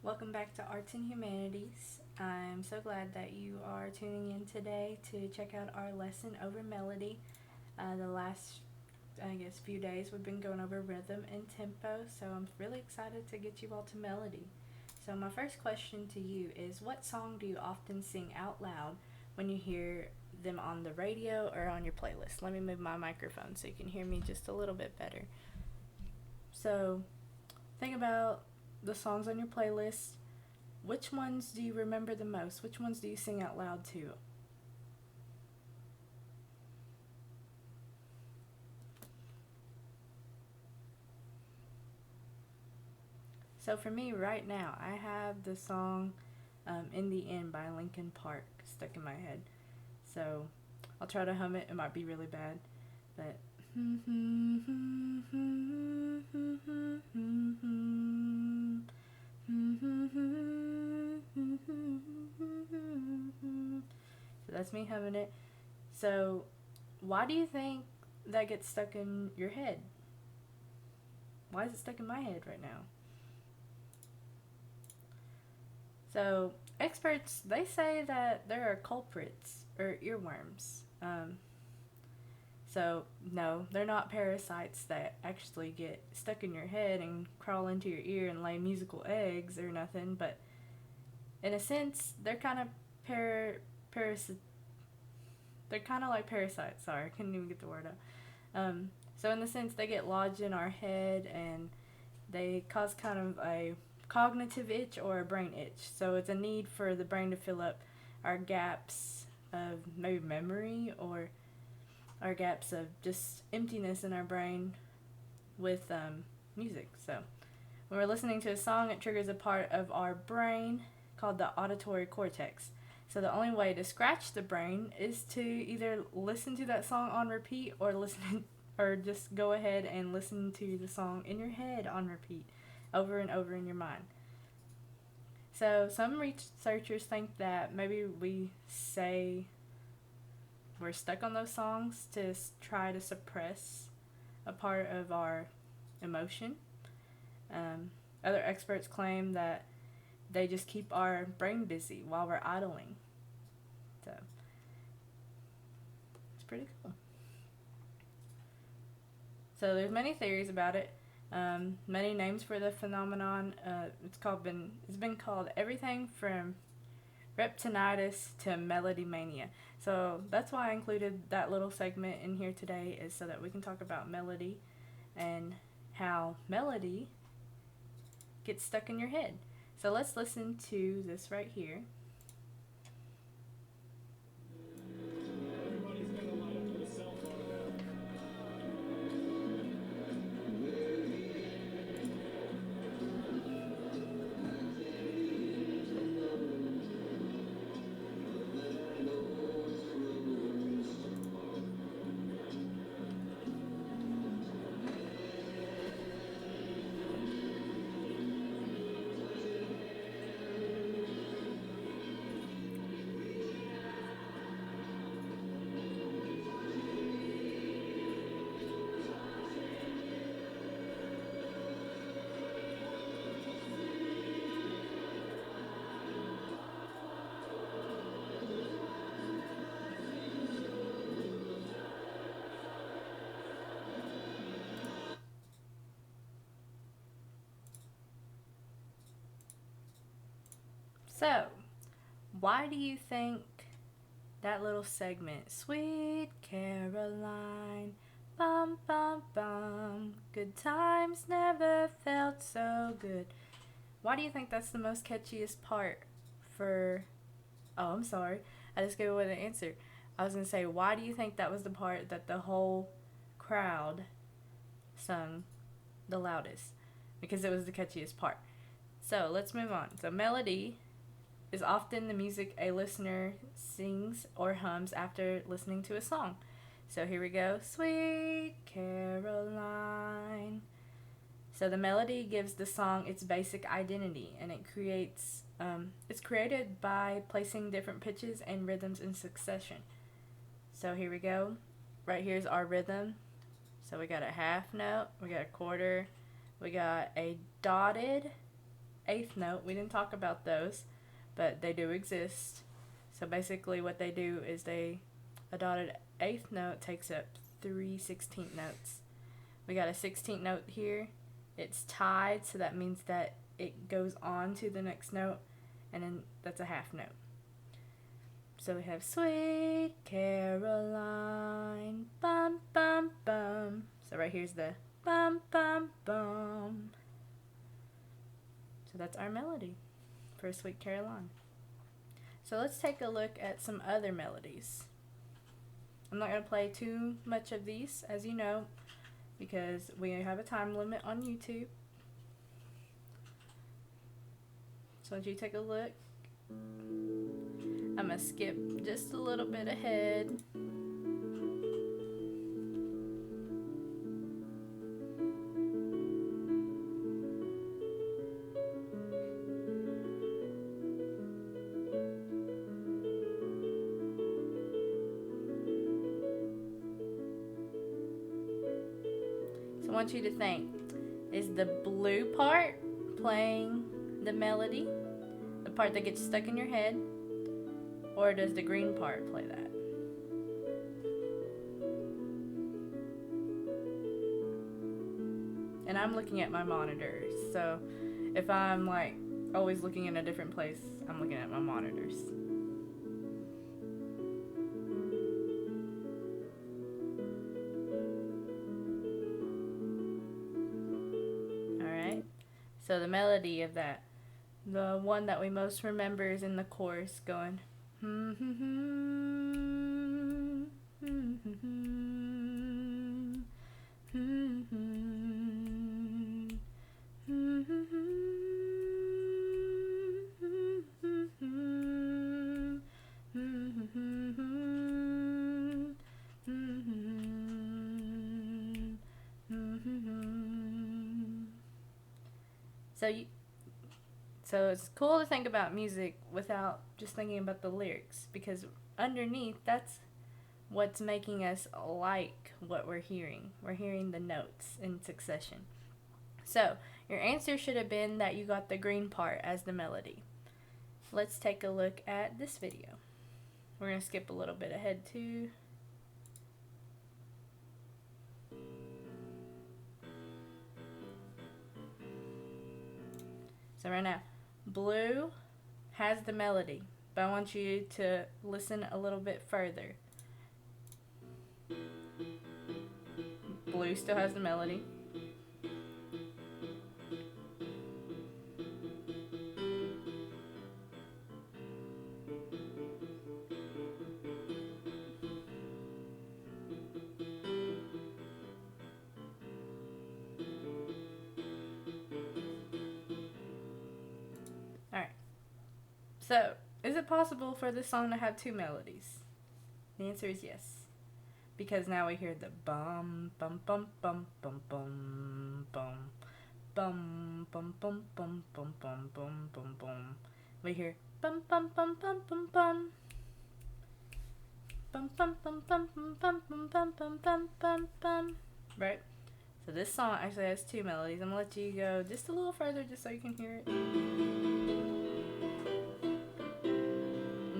Welcome back to Arts and Humanities. I'm so glad that you are tuning in today to check out our lesson over melody. The last, few days we've been going over rhythm and tempo, so I'm really excited to get you all to melody. So, my first question to you is what song do you often sing out loud when you hear them on the radio or on your playlist? Let me move my microphone so you can hear me just a little bit better. So, think about the songs on your playlist. Which ones do you remember the most? Which ones do you sing out loud to? So for me right now, I have the song In the End by Linkin Park stuck in my head. So I'll try to hum it. It might be really bad, but. So that's me humming it. So, why do you think that gets stuck in your head? Why is it stuck in my head right now? So, experts they say that there are culprits or earworms. So, no, they're not parasites that actually get stuck in your head and crawl into your ear and lay musical eggs or nothing, but in a sense, they're kind of parasit. They're kind of like parasites. Sorry, I couldn't even get the word out. So in the sense, they get lodged in our head and they cause kind of a cognitive itch or a brain itch. So it's a need for the brain to fill up our gaps of maybe memory or our gaps of just emptiness in our brain with music. So when we're listening to a song, it triggers a part of our brain called the auditory cortex. So the only way to scratch the brain is to either listen to that song on repeat or listen or just go ahead and listen to the song in your head on repeat over and over in your mind. So some researchers think that maybe we say we're stuck on those songs to try to suppress a part of our emotion. Other experts claim that they just keep our brain busy while we're idling. So it's pretty cool. So there's many theories about it. Many names for the phenomenon. It's been called everything from reptinitis to melody mania. So that's why I included that little segment in here today, is so that we can talk about melody and how melody gets stuck in your head. So let's listen to this right here. So, why do you think that little segment, Sweet Caroline, bum bum bum, good times never felt so good. Why do you think that's the most catchiest part for. Oh, I'm sorry. I just gave away the answer. I was going to say, why do you think that was the part that the whole crowd sung the loudest? Because it was the catchiest part. So, let's move on. So, melody is often the music a listener sings or hums after listening to a song. So here we go. Sweet Caroline. So the melody gives the song its basic identity, and it's created by placing different pitches and rhythms in succession. So here we go. Right here's our rhythm. So we got a half note, we got a quarter, we got a dotted eighth note. We didn't talk about those, but they do exist. So basically what they do is a dotted eighth note takes up 3 16th notes. We got a 16th note here. It's tied, so that means that it goes on to the next note, and then that's a half note. So we have Sweet Caroline, bum bum bum. So right here's the bum bum bum. So that's our melody for Sweet Caroline. So let's take a look at some other melodies. I'm not going to play too much of these, as you know, because we have a time limit on YouTube. So once you take a look, I'm going to skip just a little bit ahead. I want you to think, is the blue part playing the melody, the part that gets stuck in your head, or does the green part play that? And I'm looking at my monitors, so if I'm like always looking in a different place, I'm looking at my monitors. So the melody of that, the one that we most remember is in the chorus going, So it's cool to think about music without just thinking about the lyrics, because underneath, that's what's making us like what we're hearing. We're hearing the notes in succession. So your answer should have been that you got the green part as the melody. Let's take a look at this video. We're going to skip a little bit ahead too. So right now, blue has the melody, but I want you to listen a little bit further. Blue still has the melody. So, is it possible for this song to have two melodies? The answer is yes. Because now we hear the bum bum bum bum bum bum bum bum bum bum bum bum bum bum bum bum. We hear bum bum bum bum bum bum bum bum bum bum bum bum bum bum bum bum bum bum. Right? So this song actually has two melodies. I'm gonna let you go just a little further just so you can hear it.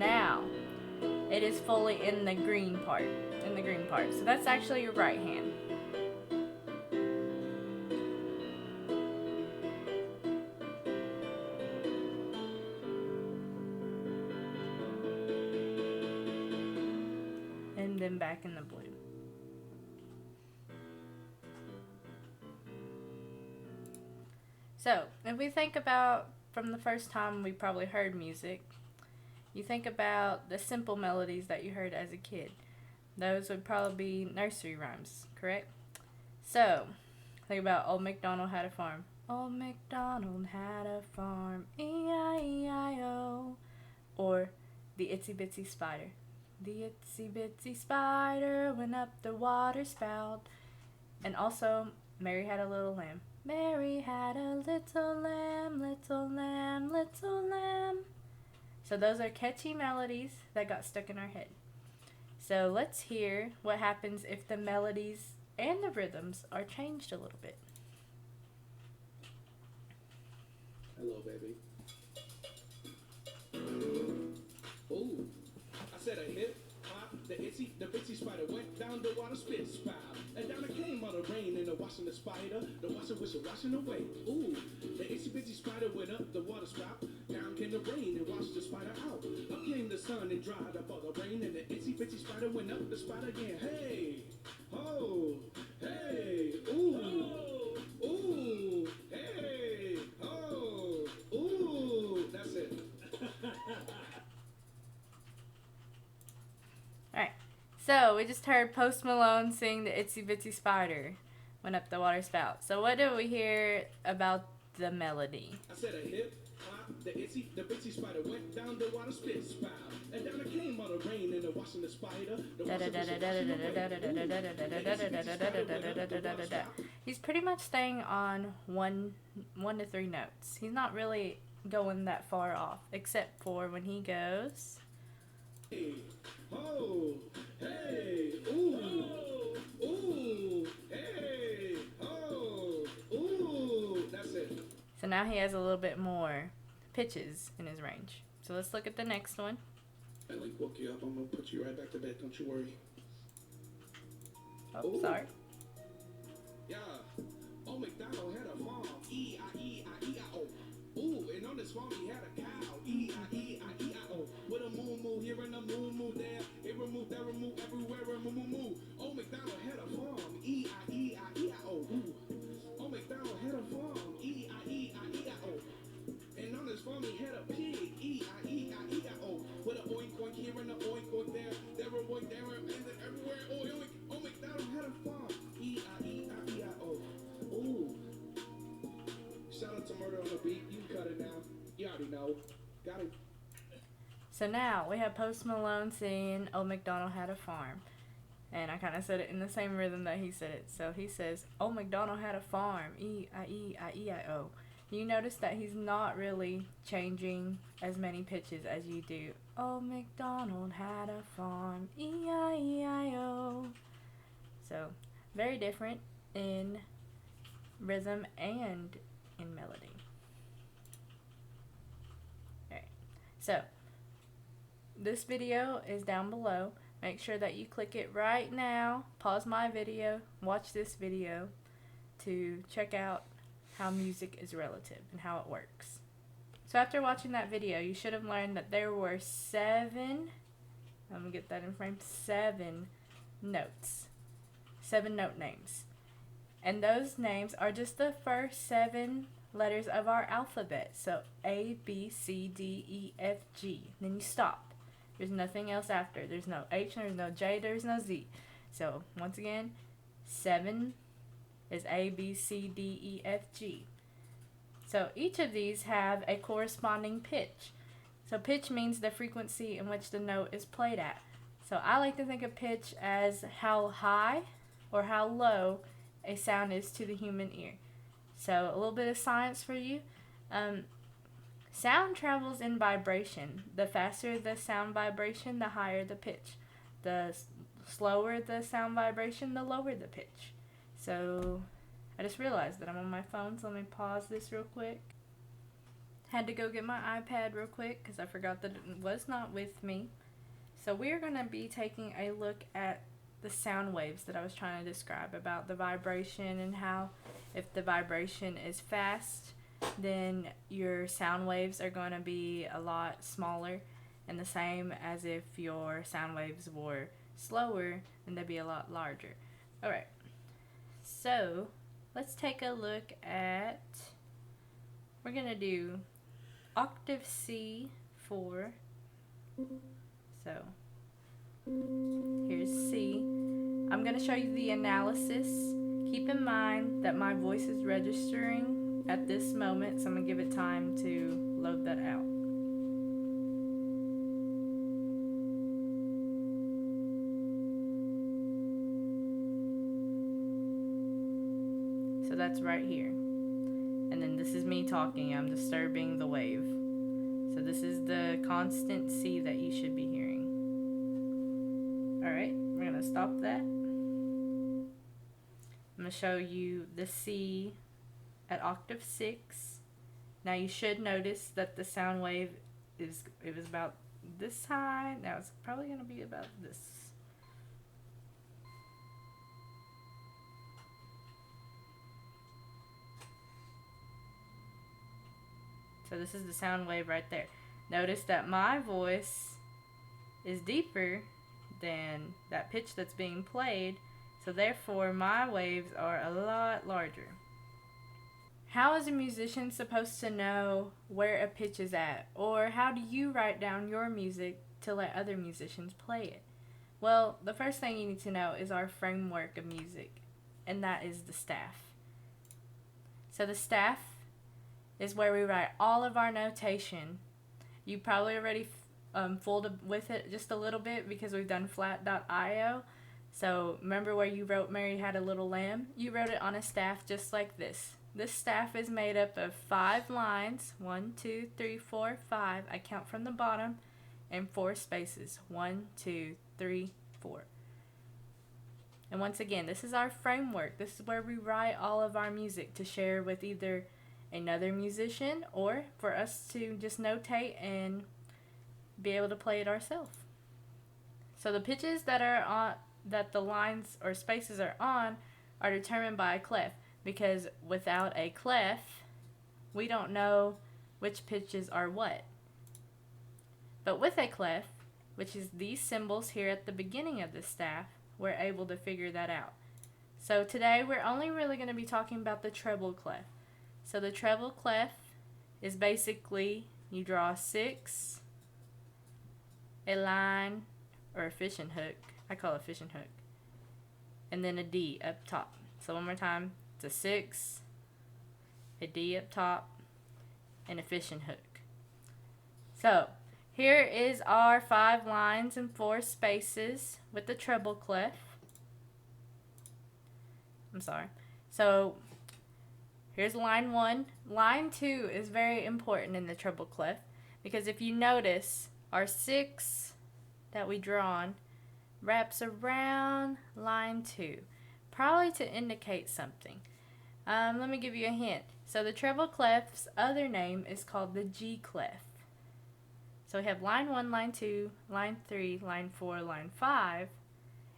Now, it is fully in the green part. So that's actually your right hand. And then back in the blue. So, if we think about from the first time we probably heard music, you think about the simple melodies that you heard as a kid. Those would probably be nursery rhymes, correct? So, think about Old MacDonald had a farm. Old MacDonald had a farm, E-I-E-I-O. Or the Itsy Bitsy Spider. The Itsy Bitsy Spider went up the water spout. And also, Mary Had a Little Lamb. Mary had a little lamb, little lamb, little lamb. So those are catchy melodies that got stuck in our head. So let's hear what happens if the melodies and the rhythms are changed a little bit. Hello, baby. Ooh, I said a hip hop, the itsy spider went down the water spit spout. And down it came out of rain in the washing the spider. The washer was washing away. Ooh, the itsy bitsy spider went up the water spout. Down came the rain and washed the spider out. Up came the sun and dried up all the rain. And the itsy bitsy spider went up the spout again. Hey, ho, hey, ooh, ooh, hey, ho, ooh. That's it. Alright, so we just heard Post Malone sing the Itsy Bitsy Spider went up the water spout. So what do we hear about the melody? I said a hip hop, the bitsy spider went down the water spit spout. And down it came out of rain and the washing the spider. He's pretty much staying on one to three notes. He's not really going that far off, except for when he goes. Hey, ho, hey, ooh, ooh, hey, ho, ooh. That's it. So now he has a little bit more pitches in his range. So let's look at the next one. I like woke you up. I'm gonna put you right back to bed. Don't you worry. Oh, sorry. Yeah. Oh, MacDonald had a farm. E-I-E-I-E-I-O. Ooh, and on this farm he had a cow. E-I-E-I-E-I-O. With a moo here and a moo there. It removed, that removed, everywhere, moo. Oh, MacDonald had a farm. E-I-E-I-E-I-O. Ooh. Oh, MacDonald had a farm. E-I-E-I-E-I-O. And on his farm he had a pig. E-I-E-I-E-I-O. With a oink oink here and a oink oink there. There a oink there and then everywhere. Oh, oink. Oh, MacDonald had a farm. E-I-E-I-E-I-O. Ooh. Shout out to Murder on the Beat. You cut it now. You already know. Got it. So now we have Post Malone singing "Oh MacDonald Had a Farm," and I kind of said it in the same rhythm that he said it. So he says, "Oh MacDonald had a farm, E-I-E-I-E-I-O." You notice that he's not really changing as many pitches as you do. Oh MacDonald had a farm, E-I-E-I-O. So very different in rhythm and in melody. Alright, so this video is down below. Make sure that you click it right now. Pause my video, watch this video to check out how music is relative and how it works. So after watching that video, you should have learned that there were 7, let me get that in frame, 7 notes. 7 note names. And those names are just the first 7 letters of our alphabet. So A, B, C, D, E, F, G. Then you stop. There's nothing else after. There's no H, there's no J, there's no Z. So once again, 7 is A, B, C, D, E, F, G. So each of these have a corresponding pitch. So pitch means the frequency in which the note is played at. So I like to think of pitch as how high or how low a sound is to the human ear. So a little bit of science for you. Sound travels in vibration. The faster the sound vibration, the higher the pitch. The slower the sound vibration, the lower the pitch. So I just realized that I'm on my phone, so let me pause this real quick. Had to go get my iPad real quick because I forgot that it was not with me. So we're going to be taking a look at the sound waves that I was trying to describe about the vibration and how if the vibration is fast, then your sound waves are going to be a lot smaller, and the same as if your sound waves were slower, then they'd be a lot larger. Alright, so let's take a look at, we're going to do octave C4. So here's C. I'm going to show you the analysis. Keep in mind that my voice is registering at this moment, so I'm going to give it time to load that out. So that's right here. And then this is me talking. I'm disturbing the wave. So this is the constant C that you should be hearing. Alright, we're going to stop that. I'm going to show you the C at octave 6 Now you should notice that the sound wave it was about this high. Now it's probably going to be about this. So this is the sound wave right there. Notice that my voice is deeper than that pitch that's being played, so therefore my waves are a lot larger. How is a musician supposed to know where a pitch is at? Or how do you write down your music to let other musicians play it? Well, the first thing you need to know is our framework of music, and that is the staff. So the staff is where we write all of our notation. You probably already fooled with it just a little bit because we've done flat.io. So remember where you wrote Mary Had a Little Lamb? You wrote it on a staff just like this. This staff is made up of 5 lines, 1, 2, 3, 4, 5. I count from the bottom, and 4 spaces, 1, 2, 3, 4. And once again, this is our framework. This is where we write all of our music to share with either another musician or for us to just notate and be able to play it ourselves. So the pitches that are on, that the lines or spaces are on, are determined by a clef, because without a clef, we don't know which pitches are what. But with a clef, which is these symbols here at the beginning of the staff, we're able to figure that out. So today we're only really going to be talking about the treble clef. So the treble clef is basically you draw a 6, a line, or a fishing hook. I call it fishing hook. And then a D up top. So one more time. It's a 6, a D up top, and a fishing hook. So here is our 5 lines and 4 spaces with the treble clef. So here's line 1. Line 2 is very important in the treble clef because if you notice, our 6 that we drawn wraps around line 2, probably to indicate something. Let me give you a hint. So the treble clef's other name is called the G clef. So we have line 1, line 2, line 3, line 4, line 5,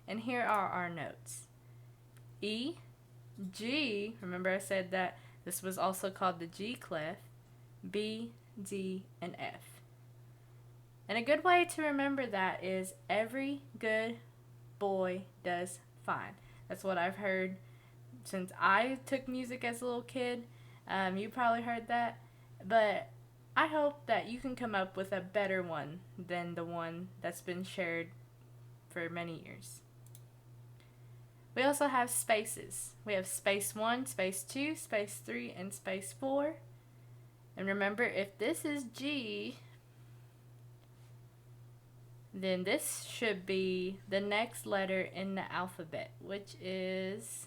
and here are our notes. E, G, remember I said that this was also called the G clef, B, D, and F. And a good way to remember that is every good boy does fine. That's what I've heard since I took music as a little kid. You probably heard that, but I hope that you can come up with a better one than the one that's been shared for many years. We also have spaces. We have space 1, space 2, space 3, and space 4. And remember, if this is G, then this should be the next letter in the alphabet, which is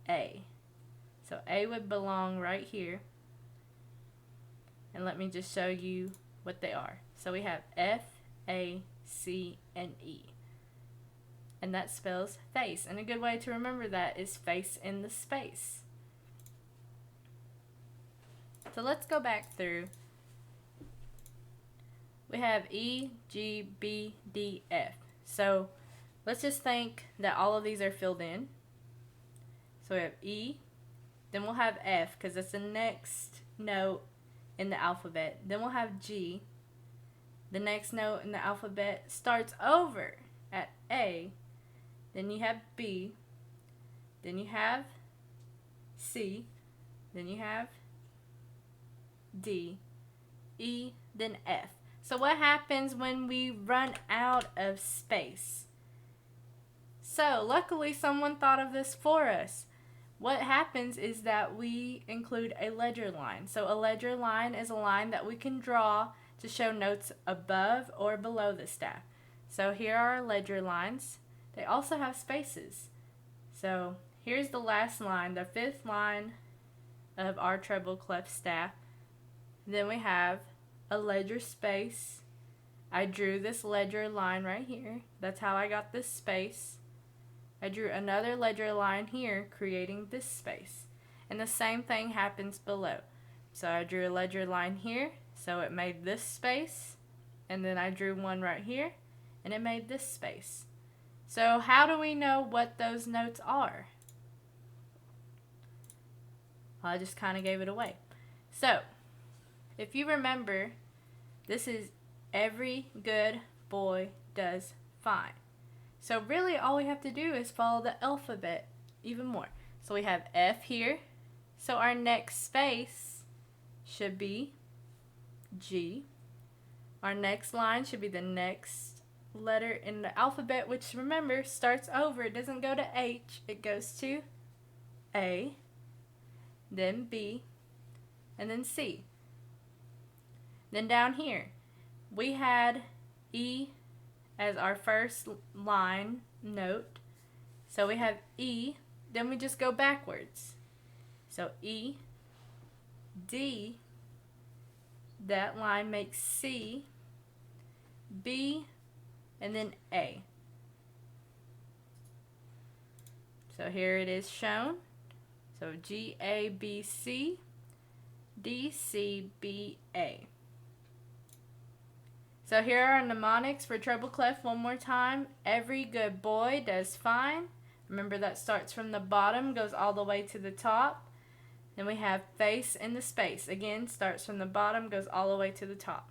A. So A would belong right here. And let me just show you what they are. So we have F, A, C, and E. And that spells face. And a good way to remember that is face in the space. So let's go back through. We have E, G, B, D, F. So let's just think that all of these are filled in. So we have E, then we'll have F because that's the next note in the alphabet. Then we'll have G. The next note in the alphabet starts over at A. Then you have B. Then you have C. Then you have D, E, then F. So what happens when we run out of space? So luckily someone thought of this for us. What happens is that we include a ledger line. So a ledger line is a line that we can draw to show notes above or below the staff. So here are our ledger lines. They also have spaces. So here's the last line, the 5th line of our treble clef staff. Then we have a ledger space. I drew this ledger line right here. That's how I got this space. I drew another ledger line here, creating this space. And the same thing happens below. So I drew a ledger line here, so it made this space, and then I drew one right here, and it made this space. So how do we know what those notes are? Well, I just kind of gave it away. So, if you remember, this is every good boy does fine. So really all we have to do is follow the alphabet even more. So we have F here. So our next space should be G. Our next line should be the next letter in the alphabet, which remember starts over. It doesn't go to H, it goes to A, then B, and then C. Then down here, we had E as our first line note. So we have E, then we just go backwards. So E, D, that line makes C, B, and then A. So here it is shown. So G, A, B, C, D, C, B, A. So here are our mnemonics for treble clef one more time. Every good boy does fine. Remember that starts from the bottom, goes all the way to the top. Then we have face in the space. Again, starts from the bottom, goes all the way to the top.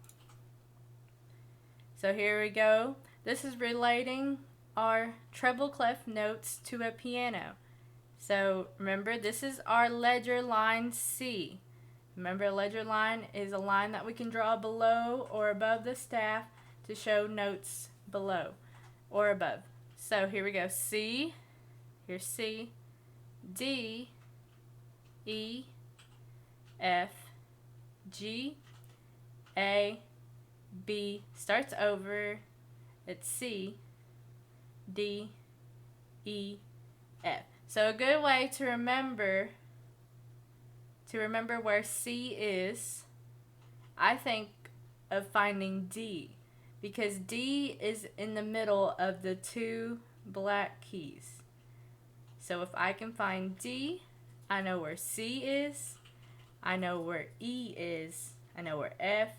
So here we go. This is relating our treble clef notes to a piano. So remember, this is our ledger line C. Remember, a ledger line is a line that we can draw below or above the staff to show notes below or above. So here we go. C, here's C, D, E, F, G, A, B, starts over, it's C, D, E, F. So a good way to remember where C is, I think of finding D, because D is in the middle of the two black keys. So if I can find D, I know where C is, I know where E is, I know where F,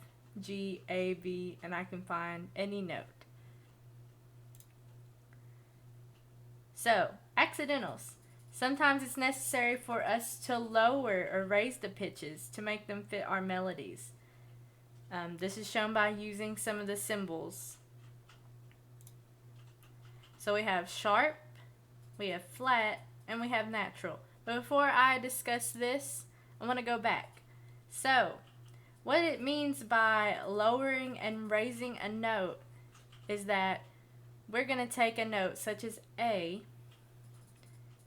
G, A, B, and I can find any note. So, accidentals. Sometimes it's necessary for us to lower or raise the pitches to make them fit our melodies. This is shown by using some of the symbols. So we have sharp, we have flat, and we have natural. But before I discuss this, I want to go back. So, what it means by lowering and raising a note is that we're going to take a note such as A,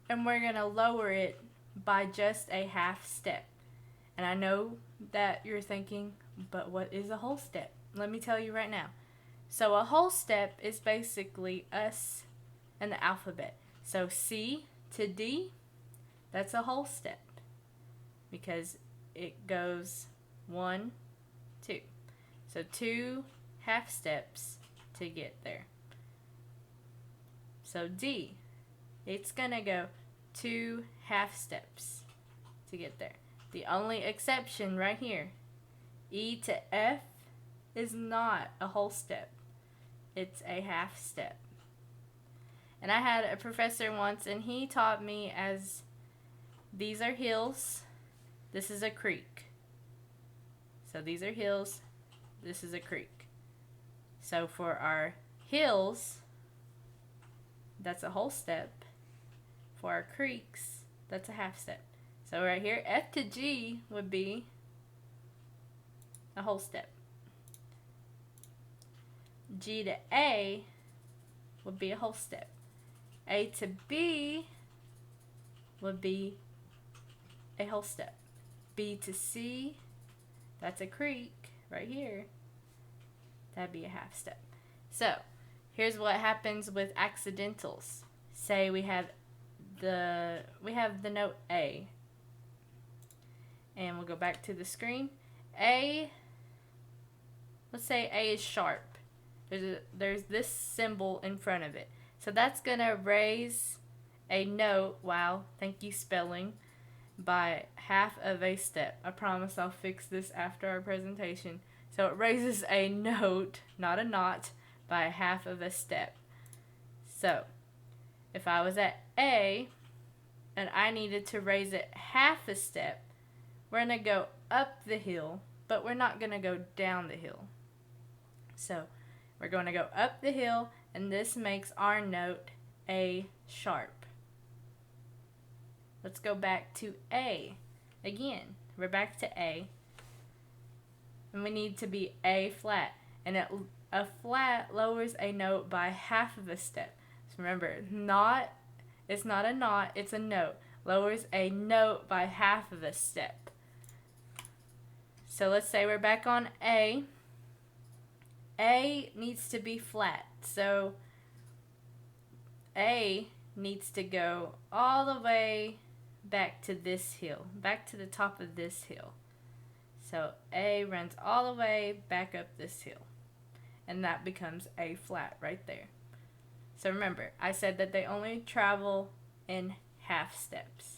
and we're going to lower it by just a half step. And I know that you're thinking, but what is a whole step? Let me tell you right now. So a whole step is basically us and the alphabet. So C to D, that's a whole step because it goes 1, 2. So 2 half steps to get there. So D, it's going to go 2 half steps to get there. The only exception right here, E to F, is not a whole step. It's a half step. And I had a professor once, and he taught me as these are hills, this is a creek. So these are hills, this is a creek. So for our hills, that's a whole step. For our creeks, that's a half step. So right here, F to G would be a whole step. G to A would be a whole step. A to B would be a whole step. B to C, that's a creek right here. That'd be a half step. So here's what happens with accidentals. Say we have the note A, and we'll go back to the screen. A, let's say A is sharp. There's this symbol in front of it, so that's gonna raise a note. Wow, thank you spelling. by half of a step. I promise I'll fix this after our presentation. So it raises a note, not a knot, by half of a step. So if I was at A and I needed to raise it half a step, we're going to go up the hill, but we're not going to go down the hill. So we're going to go up the hill, and this makes our note A sharp. Let's go back to A. Again, we're back to A. And we need to be A flat. And a flat lowers a note by half of a step. So remember, it's not a knot, it's a note. Lowers a note by half of a step. So let's say we're back on A. A needs to be flat. So A needs to go all the way back to this hill, back to the top of this hill. So A runs all the way back up this hill, and that becomes A flat right there. So remember, I said that they only travel in half steps.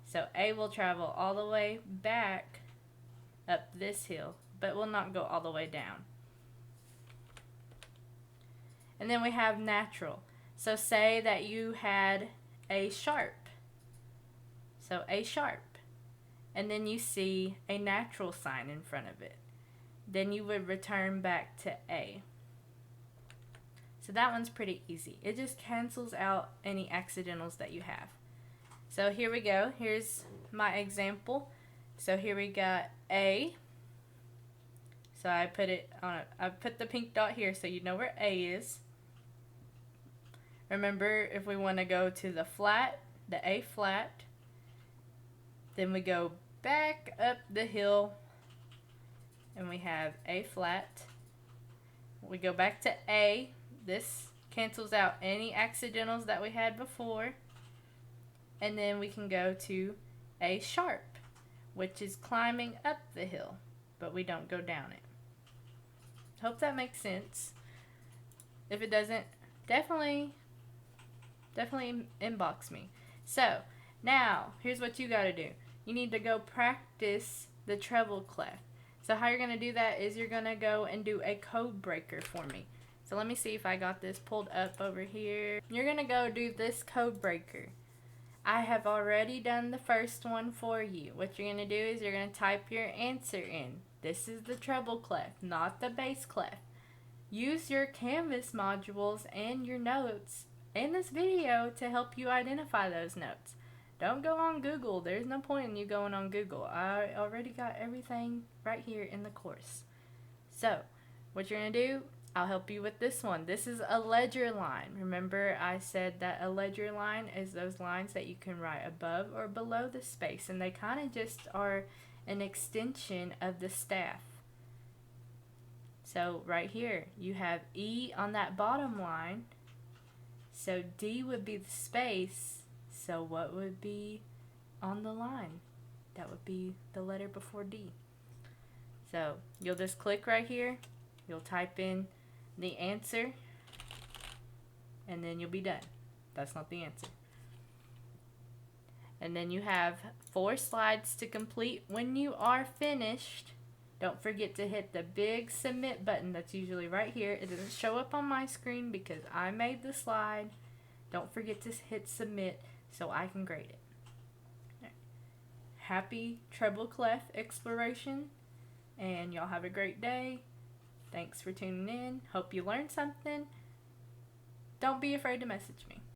So A will travel all the way back up this hill, but will not go all the way down. And then we have natural. So say that you had A sharp. So A sharp. And then you see a natural sign in front of it. Then you would return back to A. So that one's pretty easy. It just cancels out any accidentals that you have. So here we go. Here's my example. So here we got A. So I put the pink dot here so you know where A is. Remember, if we want to go to the flat, the A flat, then we go back up the hill and we have A flat. We go back to A. This cancels out any accidentals that we had before. And then we can go to A sharp, which is climbing up the hill, but we don't go down it. Hope that makes sense. If it doesn't, definitely inbox me. So now here's what you got to do. You need to go practice the treble clef. So how you're going to do that is you're going to go and do a Codebreaker for me. So let me see if I got this pulled up over here. You're going to go do this Codebreaker. I have already done the first one for you. What you're going to do is you're going to type your answer in. This is the treble clef, not the bass clef. Use your Canvas modules and your notes in this video to help you identify those notes. Don't go on Google. There's no point in you going on Google. I already got everything right here in the course. So, what you're going to do, I'll help you with this one. This is a ledger line. Remember, I said that a ledger line is those lines that you can write above or below the space, and they kind of just are an extension of the staff. So, right here, you have E on that bottom line. So D would be the space. So what would be on the line? That would be the letter before D. So you'll just click right here. You'll type in the answer. And then you'll be done. That's not the answer. And then you have 4 slides to complete. When you are finished, don't forget to hit the big submit button that's usually right here. It doesn't show up on my screen because I made the slide. Don't forget to hit submit so I can grade it. Right. Happy treble clef exploration, and y'all have a great day. Thanks for tuning in. Hope you learned something. Don't be afraid to message me.